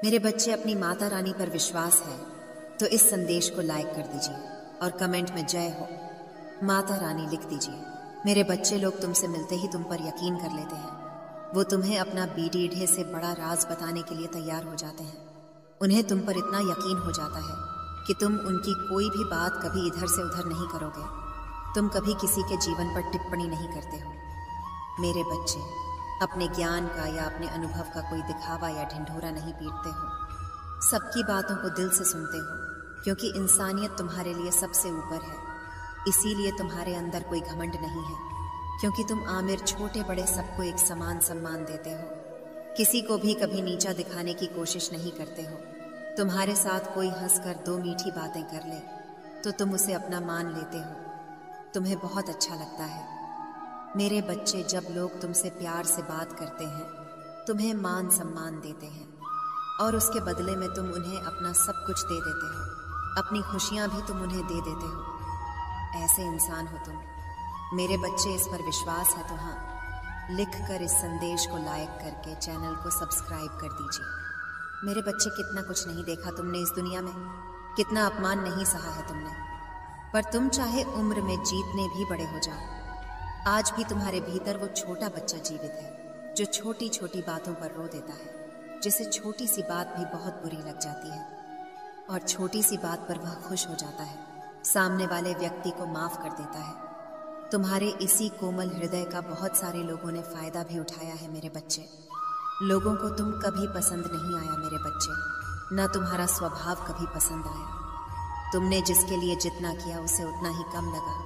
मेरे बच्चे, अपनी माता रानी पर विश्वास है तो इस संदेश को लाइक कर दीजिए और कमेंट में जय हो माता रानी लिख दीजिए। मेरे बच्चे, लोग तुमसे मिलते ही तुम पर यकीन कर लेते हैं। वो तुम्हें अपना बीडीढ़े से बड़ा राज बताने के लिए तैयार हो जाते हैं। उन्हें तुम पर इतना यकीन हो जाता है कि तुम उनकी कोई भी बात कभी इधर से उधर नहीं करोगे। तुम कभी किसी के जीवन पर टिप्पणी नहीं करते हो। मेरे बच्चे, अपने ज्ञान का या अपने अनुभव का कोई दिखावा या ढिंढोरा नहीं पीटते हो। सबकी बातों को दिल से सुनते हो, क्योंकि इंसानियत तुम्हारे लिए सबसे ऊपर है। इसीलिए तुम्हारे अंदर कोई घमंड नहीं है, क्योंकि तुम आमिर छोटे बड़े सबको एक समान सम्मान देते हो। किसी को भी कभी नीचा दिखाने की कोशिश नहीं करते हो। तुम्हारे साथ कोई हंसकर दो मीठी बातें कर ले तो तुम उसे अपना मान लेते हो। तुम्हें बहुत अच्छा लगता है। मेरे बच्चे, जब लोग तुमसे प्यार से बात करते हैं, तुम्हें मान सम्मान देते हैं और उसके बदले में तुम उन्हें अपना सब कुछ दे देते हो। अपनी खुशियां भी तुम उन्हें दे देते हो। ऐसे इंसान हो तुम। मेरे बच्चे, इस पर विश्वास है तो हाँ, लिख कर इस संदेश को लाइक करके चैनल को सब्सक्राइब कर दीजिए। मेरे बच्चे, कितना कुछ नहीं देखा तुमने इस दुनिया में, कितना अपमान नहीं सहा है तुमने, पर तुम चाहे उम्र में जीतने भी बड़े हो जाओ, आज भी तुम्हारे भीतर वो छोटा बच्चा जीवित है जो छोटी छोटी बातों पर रो देता है, जिसे छोटी सी बात भी बहुत बुरी लग जाती है और छोटी सी बात पर वह खुश हो जाता है, सामने वाले व्यक्ति को माफ कर देता है। तुम्हारे इसी कोमल हृदय का बहुत सारे लोगों ने फायदा भी उठाया है मेरे बच्चे। लोगों को तुम कभी पसंद नहीं आया मेरे बच्चे, ना तुम्हारा स्वभाव कभी पसंद आया। तुमने जिसके लिए जितना किया उसे उतना ही कम लगा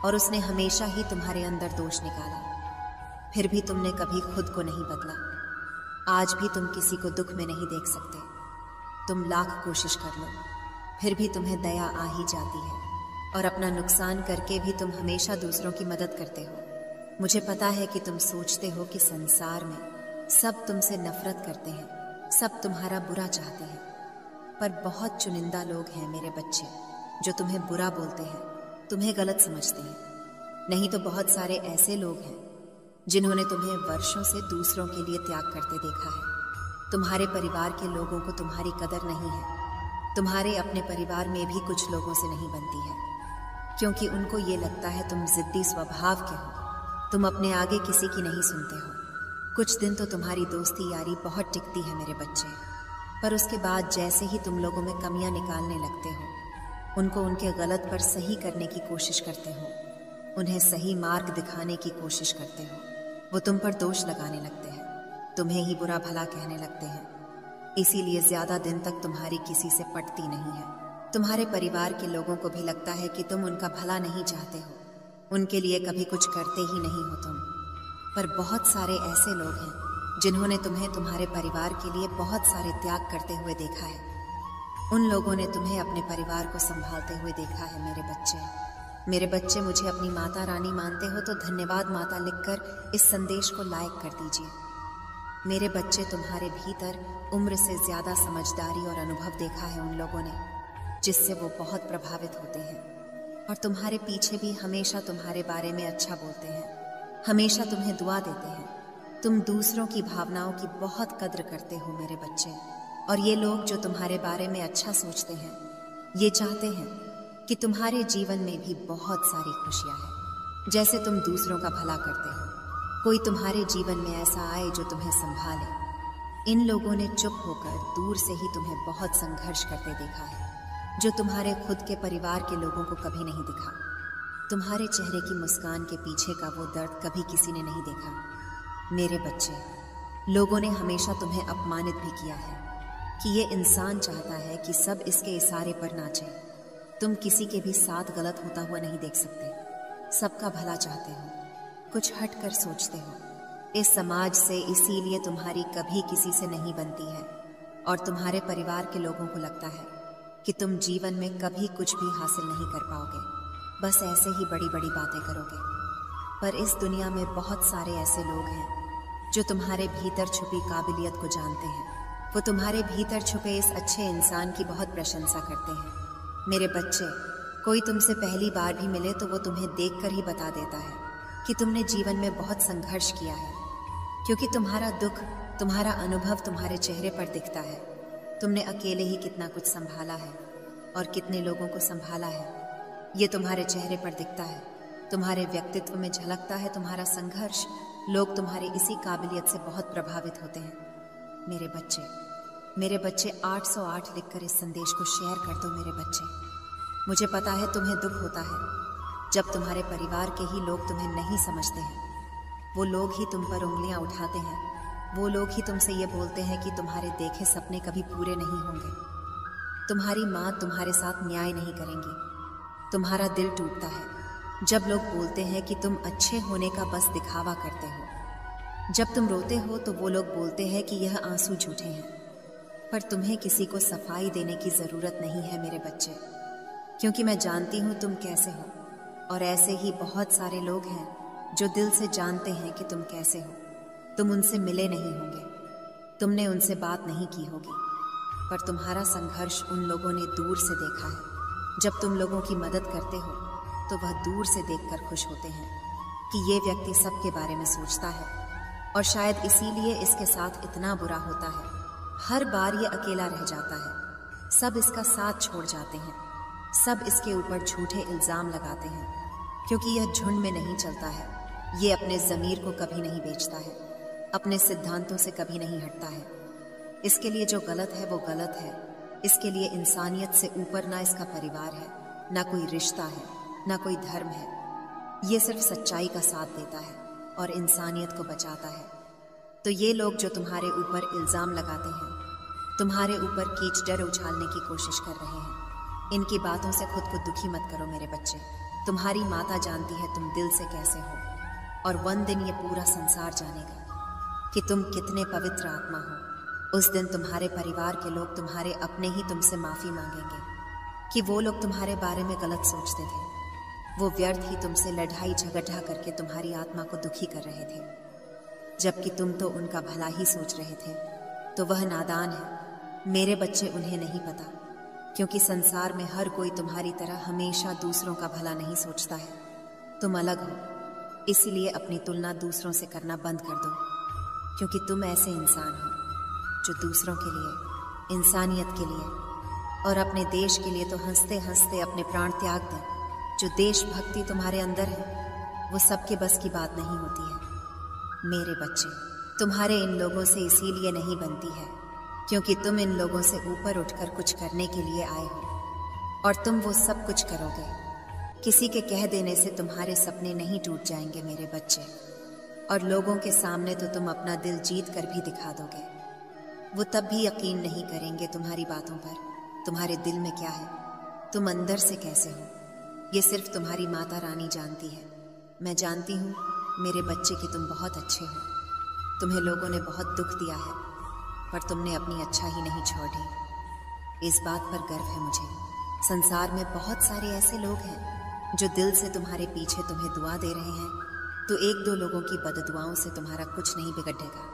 और उसने हमेशा ही तुम्हारे अंदर दोष निकाला। फिर भी तुमने कभी खुद को नहीं बदला। आज भी तुम किसी को दुख में नहीं देख सकते। तुम लाख कोशिश कर लो, फिर भी तुम्हें दया आ ही जाती है और अपना नुकसान करके भी तुम हमेशा दूसरों की मदद करते हो। मुझे पता है कि तुम सोचते हो कि संसार में सब तुमसे नफरत करते हैं, सब तुम्हारा बुरा चाहते हैं, पर बहुत चुनिंदा लोग हैं मेरे बच्चे जो तुम्हें बुरा बोलते हैं, तुम्हें गलत समझते हैं। नहीं तो बहुत सारे ऐसे लोग हैं जिन्होंने तुम्हें वर्षों से दूसरों के लिए त्याग करते देखा है। तुम्हारे परिवार के लोगों को तुम्हारी कदर नहीं है। तुम्हारे अपने परिवार में भी कुछ लोगों से नहीं बनती है, क्योंकि उनको ये लगता है तुम जिद्दी स्वभाव के हो, तुम अपने आगे किसी की नहीं सुनते हो। कुछ दिन तो तुम्हारी दोस्ती यारी बहुत टिकती है मेरे बच्चे, पर उसके बाद जैसे ही तुम लोगों में कमियां निकालने लगते हो, उनको उनके गलत पर सही करने की कोशिश करते हो, उन्हें सही मार्ग दिखाने की कोशिश करते हो, वो तुम पर दोष लगाने लगते हैं, तुम्हें ही बुरा भला कहने लगते हैं। इसीलिए ज्यादा दिन तक तुम्हारी किसी से पटती नहीं है। तुम्हारे परिवार के लोगों को भी लगता है कि तुम उनका भला नहीं चाहते हो, उनके लिए कभी कुछ करते ही नहीं हो तुम। पर बहुत सारे ऐसे लोग हैं जिन्होंने तुम्हें तुम्हारे परिवार के लिए बहुत सारे त्याग करते हुए देखा है। उन लोगों ने तुम्हें अपने परिवार को संभालते हुए देखा है मेरे बच्चे। मेरे बच्चे, मुझे अपनी माता रानी मानते हो तो धन्यवाद माता लिखकर इस संदेश को लाइक कर दीजिए। मेरे बच्चे, तुम्हारे भीतर उम्र से ज्यादा समझदारी और अनुभव देखा है उन लोगों ने, जिससे वो बहुत प्रभावित होते हैं और तुम्हारे पीछे भी हमेशा तुम्हारे बारे में अच्छा बोलते हैं, हमेशा तुम्हें दुआ देते हैं। तुम दूसरों की भावनाओं की बहुत कद्र करते हो मेरे बच्चे, और ये लोग जो तुम्हारे बारे में अच्छा सोचते हैं, ये चाहते हैं कि तुम्हारे जीवन में भी बहुत सारी खुशियां हैं। जैसे तुम दूसरों का भला करते हो, कोई तुम्हारे जीवन में ऐसा आए जो तुम्हें संभाले। इन लोगों ने चुप होकर दूर से ही तुम्हें बहुत संघर्ष करते देखा है, जो तुम्हारे खुद के परिवार के लोगों को कभी नहीं दिखा। तुम्हारे चेहरे की मुस्कान के पीछे का वो दर्द कभी किसी ने नहीं देखा। मेरे बच्चे, लोगों ने हमेशा तुम्हें अपमानित भी किया है कि ये इंसान चाहता है कि सब इसके इशारे पर नाचे। तुम किसी के भी साथ गलत होता हुआ नहीं देख सकते, सबका भला चाहते हो, कुछ हट कर सोचते हो। इस समाज से इसीलिए तुम्हारी कभी किसी से नहीं बनती है और तुम्हारे परिवार के लोगों को लगता है कि तुम जीवन में कभी कुछ भी हासिल नहीं कर पाओगे, बस ऐसे ही बड़ी बड़ी बातें करोगे। पर इस दुनिया में बहुत सारे ऐसे लोग हैं जो तुम्हारे भीतर छुपी काबिलियत को जानते हैं। वो तुम्हारे भीतर छुपे इस अच्छे इंसान की बहुत प्रशंसा करते हैं। मेरे बच्चे, कोई तुमसे पहली बार भी मिले तो वो तुम्हें देखकर ही बता देता है कि तुमने जीवन में बहुत संघर्ष किया है, क्योंकि तुम्हारा दुख, तुम्हारा अनुभव तुम्हारे चेहरे पर दिखता है। तुमने अकेले ही कितना कुछ संभाला है और कितने लोगों को संभाला है, ये तुम्हारे चेहरे पर दिखता है, तुम्हारे व्यक्तित्व में झलकता है तुम्हारा संघर्ष। लोग तुम्हारी इसी काबिलियत से बहुत प्रभावित होते हैं। मेरे बच्चे 808 लिखकर इस संदेश को शेयर कर दो मेरे बच्चे। मुझे पता है तुम्हें दुख होता है जब तुम्हारे परिवार के ही लोग तुम्हें नहीं समझते हैं। वो लोग ही तुम पर उंगलियां उठाते हैं, वो लोग ही तुमसे ये बोलते हैं कि तुम्हारे देखे सपने कभी पूरे नहीं होंगे। तुम्हारी माँ तुम्हारे साथ न्याय नहीं करेंगी। तुम्हारा दिल टूटता है जब लोग बोलते हैं कि तुम अच्छे होने का बस दिखावा करते हो। जब तुम रोते हो तो वो लोग बोलते हैं कि यह आंसू झूठे हैं। पर तुम्हें किसी को सफाई देने की ज़रूरत नहीं है मेरे बच्चे, क्योंकि मैं जानती हूँ तुम कैसे हो। और ऐसे ही बहुत सारे लोग हैं जो दिल से जानते हैं कि तुम कैसे हो। तुम उनसे मिले नहीं होंगे, तुमने उनसे बात नहीं की होगी, पर तुम्हारा संघर्ष उन लोगों ने दूर से देखा है। जब तुम लोगों की मदद करते हो तो वह दूर से देखकर खुश होते हैं कि ये व्यक्ति सबके बारे में सोचता है, और शायद इसीलिए इसके साथ इतना बुरा होता है। हर बार ये अकेला रह जाता है, सब इसका साथ छोड़ जाते हैं, सब इसके ऊपर झूठे इल्ज़ाम लगाते हैं, क्योंकि यह झुंड में नहीं चलता है। ये अपने ज़मीर को कभी नहीं बेचता है, अपने सिद्धांतों से कभी नहीं हटता है। इसके लिए जो गलत है वो गलत है। इसके लिए इंसानियत से ऊपर ना इसका परिवार है, ना कोई रिश्ता है, ना कोई धर्म है। ये सिर्फ सच्चाई का साथ देता है और इंसानियत को बचाता है। तो ये लोग जो तुम्हारे ऊपर इल्ज़ाम लगाते हैं, तुम्हारे ऊपर कीचड़ उछालने की कोशिश कर रहे हैं, इनकी बातों से खुद को दुखी मत करो मेरे बच्चे। तुम्हारी माता जानती है तुम दिल से कैसे हो, और वन दिन ये पूरा संसार जानेगा कि तुम कितने पवित्र आत्मा हो। उस दिन तुम्हारे परिवार के लोग तुम्हारे अपने ही तुमसे माफ़ी मांगेंगे कि वो लोग तुम्हारे बारे में गलत सोचते थे। वो व्यर्थ ही तुमसे लड़ाई झगड़ा करके तुम्हारी आत्मा को दुखी कर रहे थे, जबकि तुम तो उनका भला ही सोच रहे थे। तो वह नादान है मेरे बच्चे, उन्हें नहीं पता, क्योंकि संसार में हर कोई तुम्हारी तरह हमेशा दूसरों का भला नहीं सोचता है। तुम अलग हो, इसलिए अपनी तुलना दूसरों से करना बंद कर दो, क्योंकि तुम ऐसे इंसान हो जो दूसरों के लिए, इंसानियत के लिए और अपने देश के लिए तो हंसते हंसते अपने प्राण त्याग दें। जो देशभक्ति तुम्हारे अंदर है वो सबके बस की बात नहीं होती है मेरे बच्चे। तुम्हारे इन लोगों से इसीलिए नहीं बनती है क्योंकि तुम इन लोगों से ऊपर उठकर कुछ करने के लिए आए हो, और तुम वो सब कुछ करोगे। किसी के कह देने से तुम्हारे सपने नहीं टूट जाएंगे मेरे बच्चे, और लोगों के सामने तो तुम अपना दिल जीत कर भी दिखा दोगे। वो तब भी यकीन नहीं करेंगे तुम्हारी बातों पर। तुम्हारे दिल में क्या है, तुम अंदर से कैसे हो, ये सिर्फ तुम्हारी माता रानी जानती है। मैं जानती हूँ मेरे बच्चे कि तुम बहुत अच्छे हो। तुम्हें लोगों ने बहुत दुख दिया है, पर तुमने अपनी अच्छा ही नहीं छोड़ी। इस बात पर गर्व है मुझे। संसार में बहुत सारे ऐसे लोग हैं जो दिल से तुम्हारे पीछे तुम्हें दुआ दे रहे हैं, तो एक दो लोगों की बददुआओं से तुम्हारा कुछ नहीं बिगड़ेगा,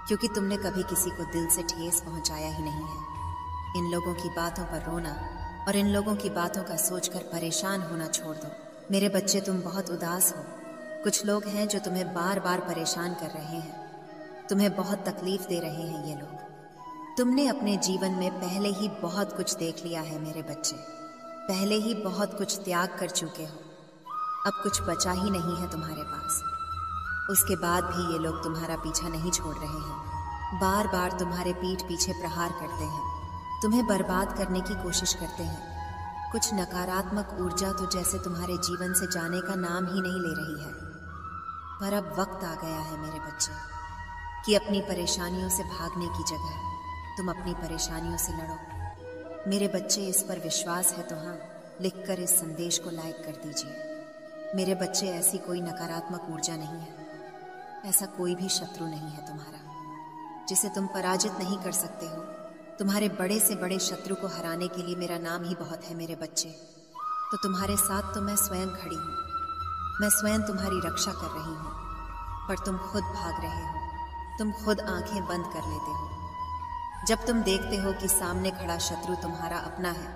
क्योंकि तुमने कभी किसी को दिल से ठेस पहुंचाया ही नहीं है। इन लोगों की बातों पर रोना और इन लोगों की बातों का सोचकर परेशान होना छोड़ दो मेरे बच्चे। तुम बहुत उदास हो। कुछ लोग हैं जो तुम्हें बार बार परेशान कर रहे हैं, तुम्हें बहुत तकलीफ दे रहे हैं ये लोग। तुमने अपने जीवन में पहले ही बहुत कुछ देख लिया है मेरे बच्चे, पहले ही बहुत कुछ त्याग कर चुके हो। अब कुछ बचा ही नहीं है तुम्हारे पास। उसके बाद भी ये लोग तुम्हारा पीछा नहीं छोड़ रहे हैं, बार बार तुम्हारे पीठ पीछे प्रहार करते हैं, तुम्हें बर्बाद करने की कोशिश करते हैं। कुछ नकारात्मक ऊर्जा तो जैसे तुम्हारे जीवन से जाने का नाम ही नहीं ले रही है। पर अब वक्त आ गया है मेरे बच्चे कि अपनी परेशानियों से भागने की जगह तुम अपनी परेशानियों से लड़ो मेरे बच्चे। इस पर विश्वास है तो हाँ, लिखकर इस संदेश को लाइक कर दीजिए मेरे बच्चे। ऐसी कोई नकारात्मक ऊर्जा नहीं है, ऐसा कोई भी शत्रु नहीं है तुम्हारा जिसे तुम पराजित नहीं कर सकते हो। तुम्हारे बड़े से बड़े शत्रु को हराने के लिए मेरा नाम ही बहुत है मेरे बच्चे। तो तुम्हारे साथ तो मैं स्वयं खड़ी हूँ, मैं स्वयं तुम्हारी रक्षा कर रही हूँ, पर तुम खुद भाग रहे हो, तुम खुद आंखें बंद कर लेते हो। जब तुम देखते हो कि सामने खड़ा शत्रु तुम्हारा अपना है,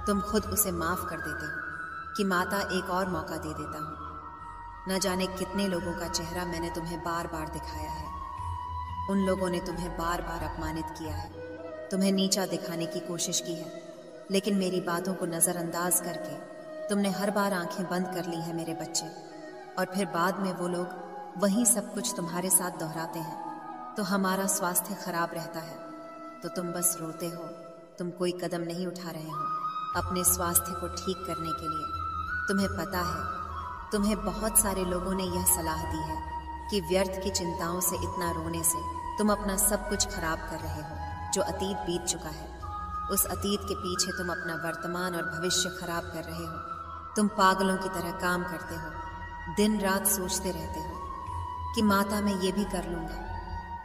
तुम खुद उसे माफ कर देते हो कि माता एक और मौका दे देता हूँ। न जाने कितने लोगों का चेहरा मैंने तुम्हें बार बार दिखाया है। उन लोगों ने तुम्हें बार बार अपमानित किया है, तुम्हें नीचा दिखाने की कोशिश की है, लेकिन मेरी बातों को नज़रअंदाज करके तुमने हर बार आंखें बंद कर ली हैं मेरे बच्चे। और फिर बाद में वो लोग वही सब कुछ तुम्हारे साथ दोहराते हैं, तो हमारा स्वास्थ्य खराब रहता है। तो तुम बस रोते हो, तुम कोई कदम नहीं उठा रहे हो अपने स्वास्थ्य को ठीक करने के लिए। तुम्हें पता है, तुम्हें बहुत सारे लोगों ने यह सलाह दी है कि व्यर्थ की चिंताओं से इतना रोने से तुम अपना सब कुछ खराब कर रहे हो जो अतीत बीत चुका है। उस अतीत के पीछे तुम अपना वर्तमान और भविष्य खराब कर रहे हो। तुम पागलों की तरह काम करते हो, दिन रात सोचते रहते हो कि माता मैं ये भी कर लूँगा,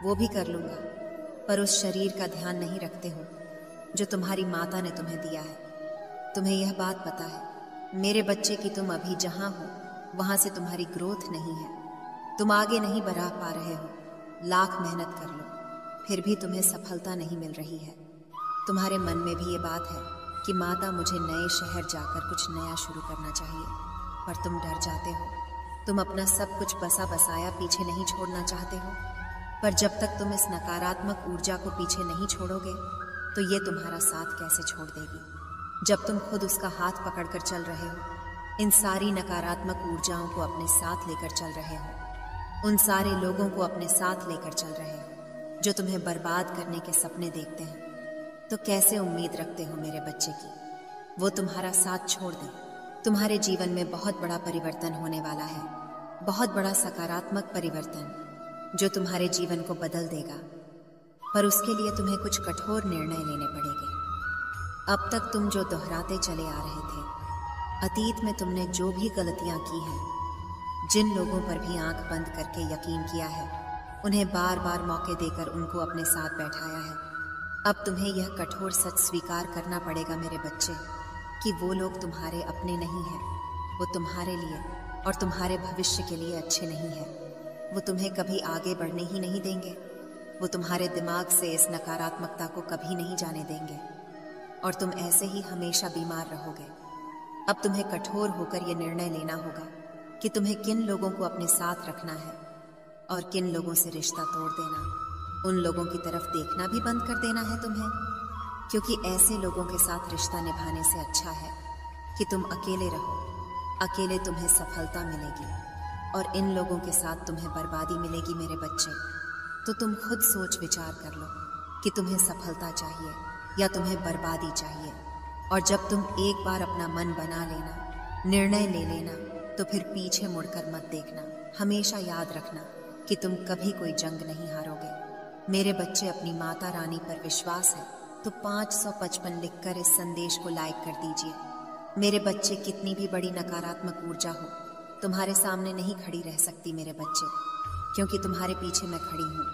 वो भी कर लूँगा, पर उस शरीर का ध्यान नहीं रखते हो जो तुम्हारी माता ने तुम्हें दिया है। तुम्हें यह बात पता है मेरे बच्चे कि तुम अभी जहाँ हो वहाँ से तुम्हारी ग्रोथ नहीं है, तुम आगे नहीं बढ़ा पा रहे हो। लाख मेहनत कर लो फिर भी तुम्हें सफलता नहीं मिल रही है। तुम्हारे मन में भी ये बात है कि माता मुझे नए शहर जाकर कुछ नया शुरू करना चाहिए, पर तुम डर जाते हो। तुम अपना सब कुछ बसा बसाया पीछे नहीं छोड़ना चाहते हो, पर जब तक तुम इस नकारात्मक ऊर्जा को पीछे नहीं छोड़ोगे तो ये तुम्हारा साथ कैसे छोड़ देगी। जब तुम खुद उसका हाथ पकड़कर चल रहे हो, इन सारी नकारात्मक ऊर्जाओं को अपने साथ लेकर चल रहे हो, उन सारे लोगों को अपने साथ लेकर चल रहे हो जो तुम्हें बर्बाद करने के सपने देखते हैं, तो कैसे उम्मीद रखते हो मेरे बच्चे की वो तुम्हारा साथ छोड़ दे। तुम्हारे जीवन में बहुत बड़ा परिवर्तन होने वाला है, बहुत बड़ा सकारात्मक परिवर्तन जो तुम्हारे जीवन को बदल देगा, पर उसके लिए तुम्हें कुछ कठोर निर्णय लेने पड़ेंगे। अब तक तुम जो दोहराते चले आ रहे थे, अतीत में तुमने जो भी गलतियां की हैं, जिन लोगों पर भी आंख बंद करके यकीन किया है, उन्हें बार बार मौके देकर उनको अपने साथ बैठाया है। अब तुम्हें यह कठोर सच स्वीकार करना पड़ेगा मेरे बच्चे कि वो लोग तुम्हारे अपने नहीं हैं, वो तुम्हारे लिए और तुम्हारे भविष्य के लिए अच्छे नहीं हैं। वो तुम्हें कभी आगे बढ़ने ही नहीं देंगे, वो तुम्हारे दिमाग से इस नकारात्मकता को कभी नहीं जाने देंगे और तुम ऐसे ही हमेशा बीमार रहोगे। अब तुम्हें कठोर होकर यह निर्णय लेना होगा कि तुम्हें किन लोगों को अपने साथ रखना है और किन लोगों से रिश्ता तोड़ देना। उन लोगों की तरफ देखना भी बंद कर देना है तुम्हें, क्योंकि ऐसे लोगों के साथ रिश्ता निभाने से अच्छा है कि तुम अकेले रहो। अकेले तुम्हें सफलता मिलेगी और इन लोगों के साथ तुम्हें बर्बादी मिलेगी मेरे बच्चे। तो तुम खुद सोच विचार कर लो कि तुम्हें सफलता चाहिए या तुम्हें बर्बादी चाहिए। और जब तुम एक बार अपना मन बना लेना, निर्णय ले लेना, तो फिर पीछे मुड़कर मत देखना। हमेशा याद रखना कि तुम कभी कोई जंग नहीं हारोगे। मेरे बच्चे, अपनी माता रानी पर विश्वास है तो 555 लिखकर इस संदेश को लाइक कर दीजिए। मेरे बच्चे, कितनी भी बड़ी नकारात्मक ऊर्जा हो तुम्हारे सामने नहीं खड़ी रह सकती मेरे बच्चे, क्योंकि तुम्हारे पीछे मैं खड़ी हूँ।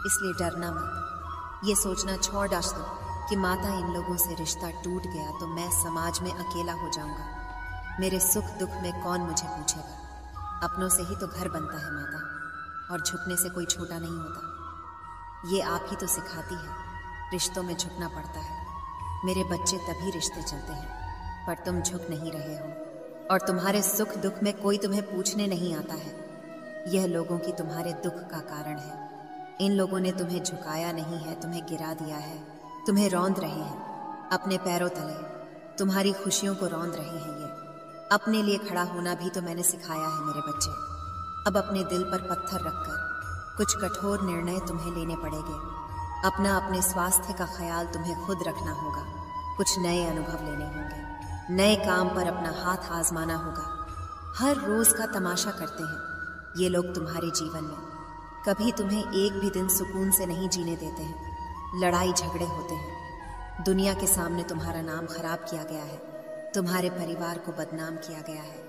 इसलिए डरना मत। ये सोचना छोड़ दो कि माता इन लोगों से रिश्ता टूट गया तो मैं समाज में अकेला हो जाऊंगा। मेरे सुख दुख में कौन मुझे पूछेगा। अपनों से ही तो घर बनता है माता, और झुकने से कोई छोटा नहीं होता। ये आप ही तो सिखाती है, रिश्तों में झुकना पड़ता है। मेरे बच्चे, तभी रिश्ते चलते हैं, पर तुम झुक नहीं रहे हो और तुम्हारे सुख दुख में कोई तुम्हें पूछने नहीं आता है। यह लोगों की तुम्हारे दुख का कारण है। इन लोगों ने तुम्हें झुकाया नहीं है, तुम्हें गिरा दिया है, तुम्हें रौंद रहे हैं अपने पैरों तले, तुम्हारी खुशियों को रौंद रहे हैं। ये अपने लिए खड़ा होना भी तो मैंने सिखाया है मेरे बच्चे। अब अपने दिल पर पत्थर रखकर कुछ कठोर निर्णय तुम्हें लेने पड़ेंगे। अपने स्वास्थ्य का ख्याल तुम्हें खुद रखना होगा। कुछ नए अनुभव लेने होंगे, नए काम पर अपना हाथ आजमाना होगा। हर रोज का तमाशा करते हैं ये लोग तुम्हारे जीवन में। कभी तुम्हें एक भी दिन सुकून से नहीं जीने देते हैं। लड़ाई झगड़े होते हैं। दुनिया के सामने तुम्हारा नाम खराब किया गया है, तुम्हारे परिवार को बदनाम किया गया है।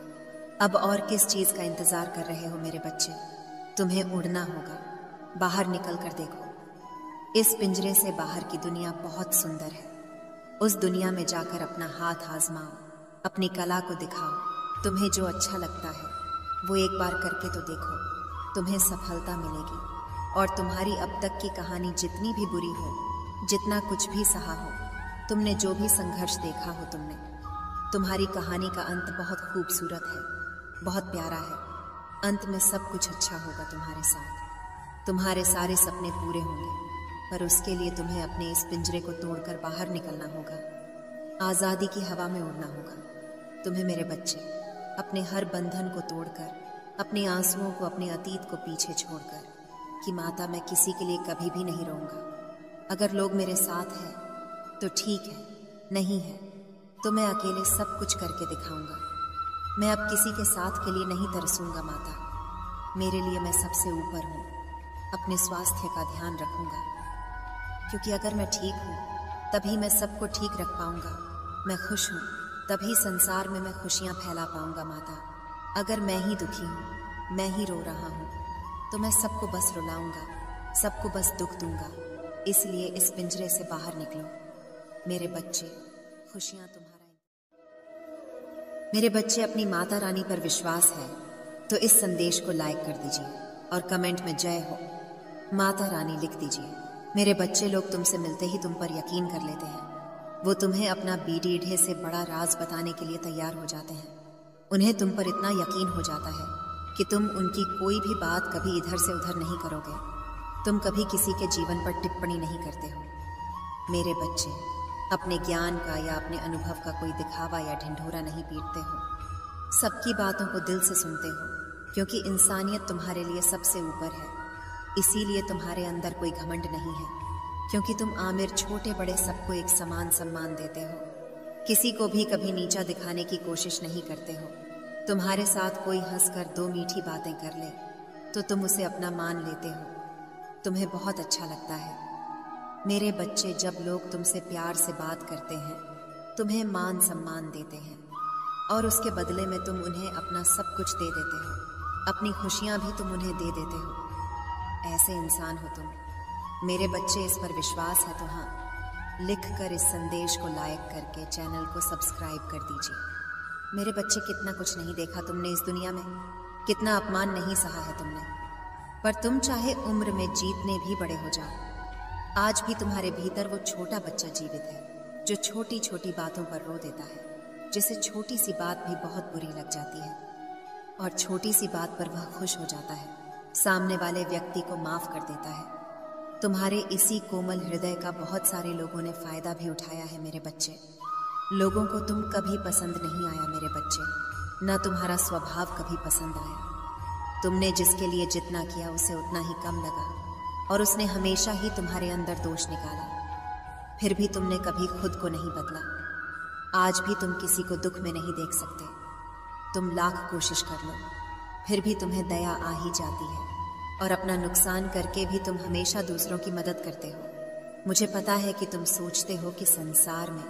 अब और किस चीज का इंतजार कर रहे हो मेरे बच्चे? तुम्हें उड़ना होगा। बाहर निकल कर देखो। इस पिंजरे से बाहर की दुनिया बहुत सुंदर है। उस दुनिया में जाकर अपना हाथ आजमाओ, अपनी कला को दिखाओ। तुम्हें जो अच्छा लगता है वो एक बार करके तो देखो, तुम्हें सफलता मिलेगी। और तुम्हारी अब तक की कहानी जितनी भी बुरी हो, जितना कुछ भी सहा हो, तुमने जो भी संघर्ष देखा हो, तुम्हारी कहानी का अंत बहुत खूबसूरत है, बहुत प्यारा है। अंत में सब कुछ अच्छा होगा तुम्हारे साथ। तुम्हारे सारे सपने पूरे होंगे। पर उसके लिए तुम्हें अपने इस पिंजरे को तोड़कर बाहर निकलना होगा। आज़ादी की हवा में उड़ना होगा। तुम्हें मेरे बच्चे अपने हर बंधन को तोड़कर, अपने आंसुओं को, अपने अतीत को पीछे छोड़कर, कि माता मैं किसी के लिए कभी भी नहीं रहूँगा। अगर लोग मेरे साथ हैं तो ठीक है, नहीं है तो मैं अकेले सब कुछ करके दिखाऊंगा। मैं अब किसी के साथ के लिए नहीं तरसूंगा माता। मेरे लिए मैं सबसे ऊपर हूँ। अपने स्वास्थ्य का ध्यान रखूंगा, क्योंकि अगर मैं ठीक हूँ तभी मैं सबको ठीक रख पाऊंगा। मैं खुश हूँ तभी संसार में मैं खुशियाँ फैला पाऊंगा माता। अगर मैं ही दुखी हूँ, मैं ही रो रहा हूँ, तो मैं सबको बस रुलाऊंगा, सबको बस दुख दूंगा। इसलिए इस पिंजरे से बाहर निकलो मेरे बच्चे, खुशियाँ तुम्हारा। मेरे बच्चे, अपनी माता रानी पर विश्वास है तो इस संदेश को लाइक कर दीजिए और कमेंट में जय हो माता रानी लिख दीजिए। मेरे बच्चे लोग तुमसे मिलते ही तुम पर यकीन कर लेते हैं। वो तुम्हें अपना बीडीढ़े से बड़ा राज बताने के लिए तैयार हो जाते हैं। उन्हें तुम पर इतना यकीन हो जाता है कि तुम उनकी कोई भी बात कभी इधर से उधर नहीं करोगे। तुम कभी किसी के जीवन पर टिप्पणी नहीं करते हो। मेरे बच्चे, अपने ज्ञान का या अपने अनुभव का कोई दिखावा या ढिंढोरा नहीं पीटते हो। सबकी बातों को दिल से सुनते हो, क्योंकि इंसानियत तुम्हारे लिए सबसे ऊपर है। इसीलिए तुम्हारे अंदर कोई घमंड नहीं है, क्योंकि तुम आमिर छोटे बड़े सबको एक समान सम्मान देते हो। किसी को भी कभी नीचा दिखाने की कोशिश नहीं करते हो। तुम्हारे साथ कोई हंसकर दो मीठी बातें कर ले तो तुम उसे अपना मान लेते हो। तुम्हें बहुत अच्छा लगता है। मेरे बच्चे, जब लोग तुमसे प्यार से बात करते हैं, तुम्हें मान सम्मान देते हैं और उसके बदले में तुम उन्हें अपना सब कुछ दे देते हो। अपनी खुशियाँ भी तुम उन्हें दे देते हो। ऐसे इंसान हो तुम। मेरे बच्चे, इस पर विश्वास है तो हाँ, लिख कर इस संदेश को लाइक करके चैनल को सब्सक्राइब कर दीजिए। मेरे बच्चे, कितना कुछ नहीं देखा तुमने इस दुनिया में, कितना अपमान नहीं सहा है तुमने, पर तुम चाहे उम्र में जीतने भी बड़े हो जाओ, आज भी तुम्हारे भीतर वो छोटा बच्चा जीवित है जो छोटी छोटी बातों पर रो देता है, जिसे छोटी सी बात भी बहुत बुरी लग जाती है और छोटी सी बात पर वह खुश हो जाता है, सामने वाले व्यक्ति को माफ कर देता है। तुम्हारे इसी कोमल हृदय का बहुत सारे लोगों ने फायदा भी उठाया है मेरे बच्चे। लोगों को तुम कभी पसंद नहीं आया मेरे बच्चे, ना तुम्हारा स्वभाव कभी पसंद आया। तुमने जिसके लिए जितना किया उसे उतना ही कम लगा और उसने हमेशा ही तुम्हारे अंदर दोष निकाला। फिर भी तुमने कभी खुद को नहीं बदला। आज भी तुम किसी को दुख में नहीं देख सकते। तुम लाख कोशिश कर लो, फिर भी तुम्हें दया आ ही जाती है और अपना नुकसान करके भी तुम हमेशा दूसरों की मदद करते हो। मुझे पता है कि तुम सोचते हो कि संसार में